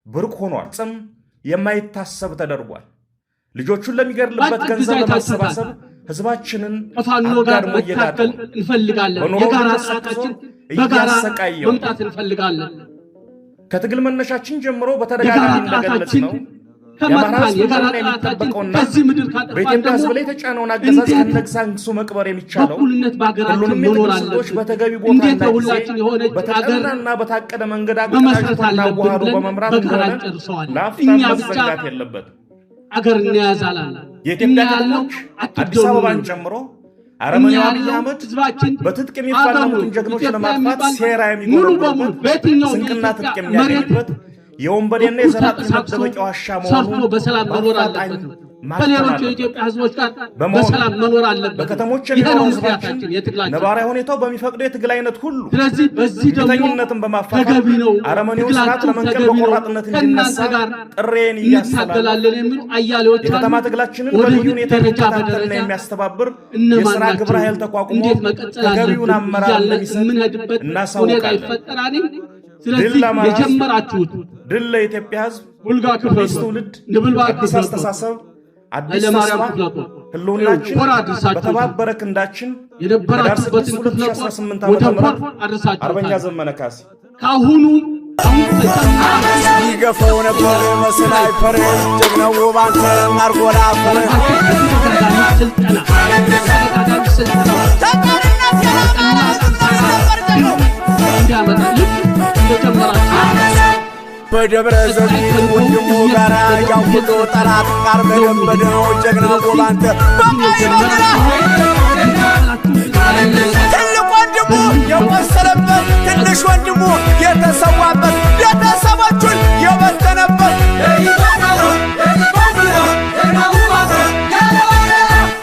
ብርቅ ሆኗል። ጽም የማይታሰብ ተደርጓል። ልጆቹን ለሚገድልበት ገንዘብ ለማሰባሰብ ህዝባችንን ከፋኖ ጋር መካከል እንፈልጋለን። የጋራ ሰዓታችን በጋራ መምጣት እንፈልጋለን። ከትግል መነሻችን ጀምሮ በተደጋጋሚ እንደገለጽ ነው ከመካን የጋራ ሰዓታችን ከዚህ ምድር በኢትዮጵያ ህዝብ ላይ የተጫነውን አገዛዝ ከነግሳንግሱ መቅበር የሚቻለው በኩልነት በአገራችን መኖር አለበት። በተገቢ ቦታ ላይ በተጠናና በታቀደ መንገድ አቅጣጫና ዋሃዱ በመምራት እንደሆነ ለአፍታ መዘንጋት የለበትም። አገር እንያዛለን። የኢትዮጵያ ከተሞች አዲስ አበባን ጨምሮ አረመኔው አብይ አህመድ በትጥቅ የሚፋለሙትን ጀግኖች ለማጥፋት ሴራ የሚጎረጉሩበት ስንቅና ትጥቅ የሚያገኙበት የወንበዴና የዘራጥ መደበቂያ ዋሻ መሆኑን በሰላም መኖር አለበት። በሌሎች የኢትዮጵያ ህዝቦች ጋር በሰላም መኖር አለበት። በከተሞች የሚኖሩ ህዝባችን ነባራዊ ሁኔታው በሚፈቅደው የትግል አይነት ሁሉ ስለዚህ በዚህ ደግሞ በማፋፋት አረመኔውን ስርዓት ለመንቀል በቆራጥነት እንዲነሳ ጥሬን እያስተላለን የሚሉ አያሌዎች የከተማ ትግላችንን በልዩ ሁኔታ የሚከታተልና የሚያስተባብር የሥራ ግብረ ኃይል ተቋቁሞ ተገቢውን አመራር እንደሚሰጥ እናሳውቃለን። ስለዚህ የጀመራችሁት ድል ለኢትዮጵያ ህዝብ፣ ቡልጋ ክፍለ ትውልድ፣ ንብልባል አዲስ አስተሳሰብ፣ አዲስ ተስፋ፣ ህልውናችን በተባበረ ክንዳችን የነበራችሁበትን ክፍለ ጦር አርበኛ ዘመነ ካሴ ካሁኑ ይገፈው ነበር መስናይፐር ጀግናው ባንተ ማርጎላ ፈረ በደብረ ዘይት ወንድሙ ጋራ ያውቁት ጠላት ጋር በደበደው ጀግናው ባንተ ትልቅ ወንድሙ የቆሰለበት ትንሽ ወንድሙ የተሰዋበት ቤተሰቦቹን የበተነበት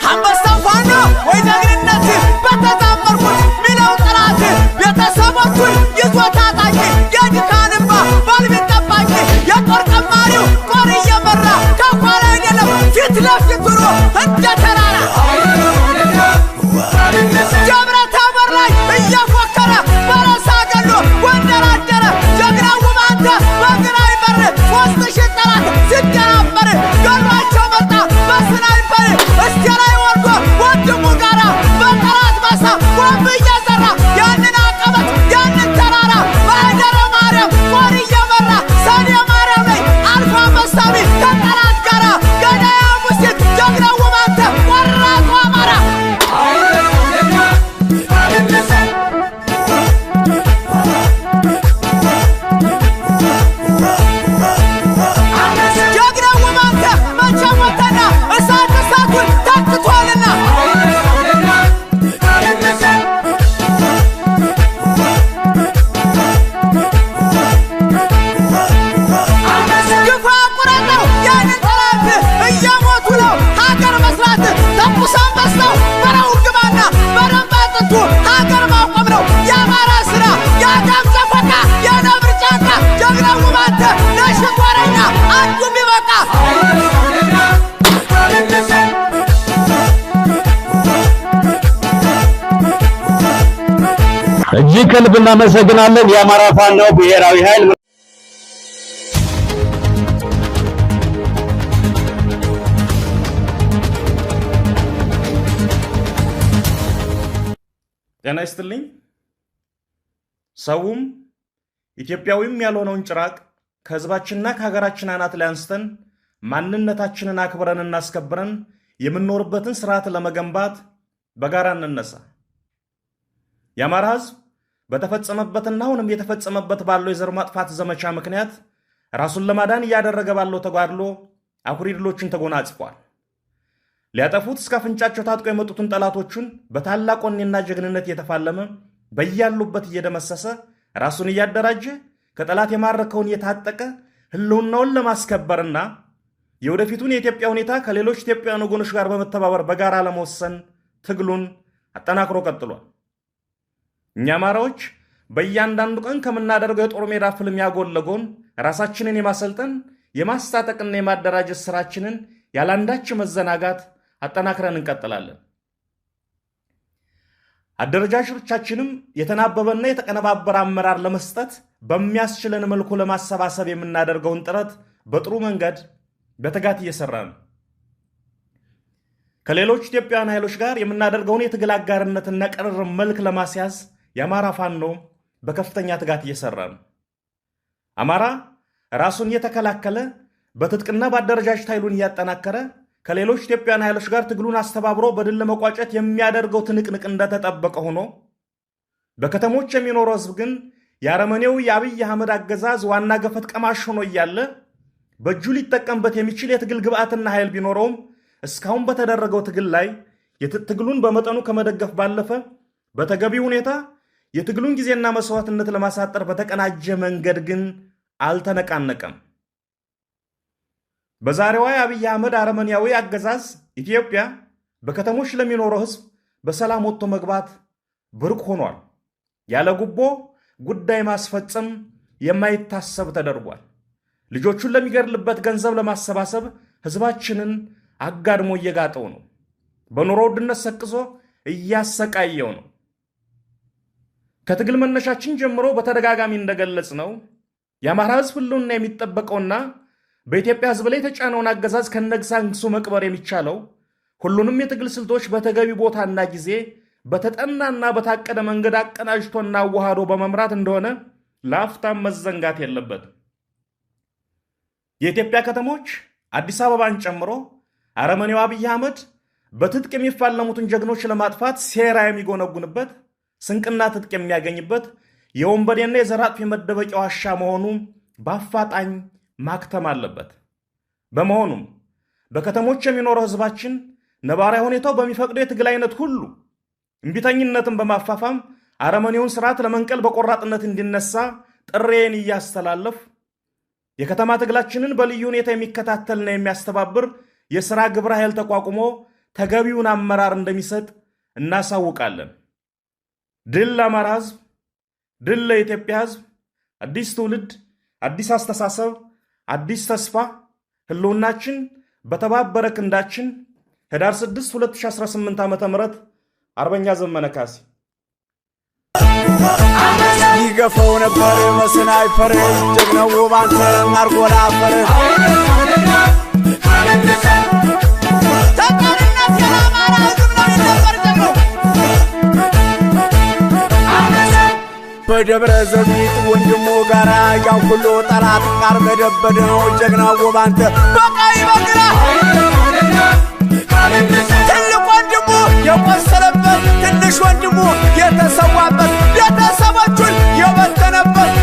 አንበሳው ፋኖ ወይ ጀግንነት በተጣመርኩት ሚለው ጠላት ቤተሰቦቹን ይዞ ታጣቂ የድካንባ ባልቤት ጠባቂ የጦር ቀማሪው ጦር እየመራ ከኋላ አይደለም ፊት ለፊት ሆኖ እንደ ተራራ ደብረ ታቦር ላይ እየፎከረ በረሳ ገሎ ጎንደር አደረ ጀግናው ባንተ በግራይ በር 3000 ጠላት ሲደናበር ገሏቸው መጣ በስናይፐር እስቴ ላይ ወርዶ ወንድሙ ጋራ በጠላት ባሳ ወንብ እየዘራ ያንን አቀበት ያንን ተራራ በደረ ማርያም ጦር እየመራ ሰኔ ማርያም ላይ አልፋ መሳቢ ከጠላት ጋራ ገዳያ ሙሴት ጀግናው ባንተ ቆራጡ አማራ ጀግናው ባንተ መቼ ሞተና እሳት እሳቱን ተክቷልና ግፋ ቁረጠው ያንን ጠላት እየሞቱ ነው ሀገር መስራት ተኩሰው መስለው በረው ግባና በረንባ ጥንቱ ሀገር ማቆም ነው የአማራ ስራ የአዳም ዘፈቃ የነብር ጫንቃ ጀግናው ባንተ ለሽቆረኛ አንዱ ቢበቃ እጅግ ከልብ እናመሰግናለን። የአማራ ፋኖ ብሔራዊ ኃይል ጤና ይስጥልኝ። ሰውም ኢትዮጵያዊም ያልሆነውን ጭራቅ ከህዝባችንና ከሀገራችን አናት ላይ አንስተን ማንነታችንን አክብረን እናስከብረን የምንኖርበትን ስርዓት ለመገንባት በጋራ እንነሳ። የአማራ ህዝብ በተፈጸመበትና አሁንም የተፈጸመበት ባለው የዘር ማጥፋት ዘመቻ ምክንያት ራሱን ለማዳን እያደረገ ባለው ተጋድሎ አኩሪ ድሎችን ተጎናጽፏል። ሊያጠፉት እስከ አፍንጫቸው ታጥቆ የመጡትን ጠላቶቹን በታላቅ ወኔና ጀግንነት እየተፋለመ በያሉበት እየደመሰሰ ራሱን እያደራጀ ከጠላት የማረከውን እየታጠቀ ህልውናውን ለማስከበርና የወደፊቱን የኢትዮጵያ ሁኔታ ከሌሎች ኢትዮጵያውያን ወገኖች ጋር በመተባበር በጋራ ለመወሰን ትግሉን አጠናክሮ ቀጥሏል። እኛ አማራዎች በእያንዳንዱ ቀን ከምናደርገው የጦር ሜዳ ፍልሚያ ጎን ለጎን ራሳችንን የማሰልጠን የማስታጠቅና የማደራጀት ስራችንን ያላንዳች መዘናጋት አጠናክረን እንቀጥላለን። አደረጃጀቶቻችንም የተናበበና የተቀነባበረ አመራር ለመስጠት በሚያስችለን መልኩ ለማሰባሰብ የምናደርገውን ጥረት በጥሩ መንገድ በትጋት እየሰራን ነው። ከሌሎች ኢትዮጵያውያን ኃይሎች ጋር የምናደርገውን የትግል አጋርነትና ቅርርብ መልክ ለማስያዝ የአማራ ፋኖ በከፍተኛ ትጋት እየሰራ ነው። አማራ ራሱን እየተከላከለ በትጥቅና በአደረጃጀት ኃይሉን እያጠናከረ ከሌሎች ኢትዮጵያውያን ኃይሎች ጋር ትግሉን አስተባብሮ በድል ለመቋጨት የሚያደርገው ትንቅንቅ እንደተጠበቀ ሆኖ በከተሞች የሚኖረው ሕዝብ ግን የአረመኔው የአብይ አህመድ አገዛዝ ዋና ገፈት ቀማሽ ሆኖ እያለ በእጁ ሊጠቀምበት የሚችል የትግል ግብዓትና ኃይል ቢኖረውም እስካሁን በተደረገው ትግል ላይ ትግሉን በመጠኑ ከመደገፍ ባለፈ በተገቢ ሁኔታ የትግሉን ጊዜና መስዋዕትነት ለማሳጠር በተቀናጀ መንገድ ግን አልተነቃነቀም። በዛሬዋ የአብይ አህመድ አረመኔያዊ አገዛዝ ኢትዮጵያ በከተሞች ለሚኖረው ሕዝብ በሰላም ወጥቶ መግባት ብርቅ ሆኗል። ያለ ጉቦ ጉዳይ ማስፈጸም የማይታሰብ ተደርጓል። ልጆቹን ለሚገድልበት ገንዘብ ለማሰባሰብ ሕዝባችንን አጋድሞ እየጋጠው ነው። በኑሮ ውድነት ሰቅዞ እያሰቃየው ነው። ከትግል መነሻችን ጀምሮ በተደጋጋሚ እንደገለጽ ነው የአማራ ሕዝብ ህልውና የሚጠበቀውና በኢትዮጵያ ሕዝብ ላይ የተጫነውን አገዛዝ ከነግሳንግሱ መቅበር የሚቻለው ሁሉንም የትግል ስልቶች በተገቢ ቦታና ጊዜ በተጠናና በታቀደ መንገድ አቀናጅቶና አዋሃዶ በመምራት እንደሆነ ለአፍታም መዘንጋት የለበትም። የኢትዮጵያ ከተሞች አዲስ አበባን ጨምሮ አረመኔው አብይ አህመድ በትጥቅ የሚፋለሙትን ጀግኖች ለማጥፋት ሴራ የሚጎነጉንበት ስንቅና ትጥቅ የሚያገኝበት የወንበዴና የዘራጥፊ መደበቂያ ዋሻ መሆኑ በአፋጣኝ ማክተም አለበት። በመሆኑም በከተሞች የሚኖረው ህዝባችን ነባራዊ ሁኔታው በሚፈቅደው የትግል አይነት ሁሉ እምቢተኝነትን በማፋፋም አረመኔውን ስርዓት ለመንቀል በቆራጥነት እንዲነሳ ጥሬን እያስተላለፍ የከተማ ትግላችንን በልዩ ሁኔታ የሚከታተልና የሚያስተባብር የሥራ ግብረ ኃይል ተቋቁሞ ተገቢውን አመራር እንደሚሰጥ እናሳውቃለን። ድል ለአማራ ህዝብ፣ ድል ለኢትዮጵያ ህዝብ። አዲስ ትውልድ፣ አዲስ አስተሳሰብ፣ አዲስ ተስፋ። ህልውናችን በተባበረ ክንዳችን። ህዳር 6 2018 ዓ.ም አርበኛ ዘመነ ካሴ። ይገፈው ነበር መስናይፐር ጀግናው ባንተ ማርጎላ አፈር ተቀርነት የአማራ ህዝብ ነው ይነበር በደብረ ዘቢጥ ወንድሙ ጋራ ያው ሁሉ ጠላት ቃር በደበደው ጀግናው ባንተ በቃይ በግራ ትልቅ ወንድሙ የቆሰለበት ትንሽ ወንድሙ የተሰዋበት ቤተሰቦቹን የበተነበት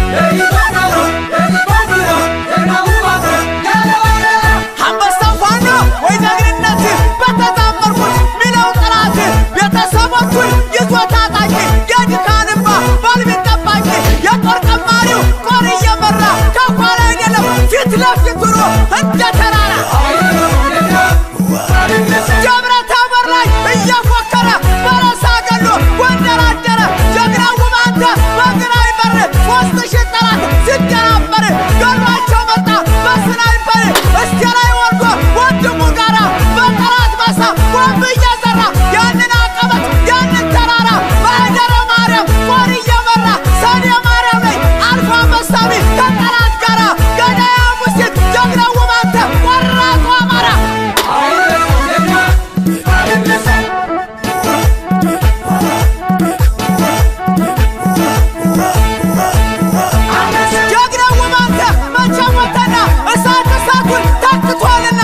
አንበሳው ፋኖ ወይ ጀግንነት በተጣመርኩት ሚለው ጠላት ቤተሰቦቹን ይዞ ታጣቂ የድካንባ ባልቤት ጠባቂ የጦር ቀማሪው ጦር እየመራ ከኋላ አይደለም ፊት ለፊት ሆኖ እንደ ተራራ ደብረ ታቦር ላይ እያፎከረ በረሳ ገሎ ጎንደር አደረ ጀግናው ባንተ በግራይ በር 3000 ጠላት ሲደናበር ገሏቸው መጣ በስናይፐር እስከ ላይ ወርዶ ወንድሙ ጋራ በጠላት ባሳ ቦምብ እየዘራ ያንን አቀበት ያንን ተራራ በአደረ ማርያም ጦር እየመራ ሰኔ ማርያም ላይ አልፋ መሳቢ ከጠላት ጋራ ገዳያ ሙሴት ጀግናው ባንተ ቆራጡ አማራ ጀግናው ባንተ መቻወተና እሳት እሳቱን ታክቷልና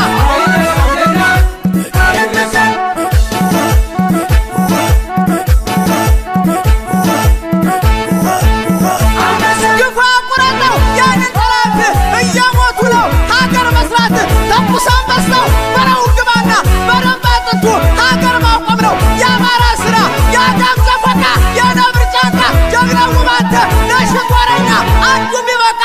ግፋ ቁረጠው ያንን ጠላት እየሞቱ ነው ሀገር መስራት ተኩሳን በስተው በረው ግባና በረባ ጥንቱ ሀገር ማቆም ነው የአማራ ስራ የአዳም ዘፈቃ የነብር ጫንቃ ጀግናው ባንተ ለሽጦረኛ አንዱ ቢበቃ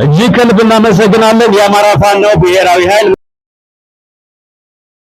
እጅግ ከልብ እናመሰግናለን። የአማራ ፋኖ ብሔራዊ ኃይል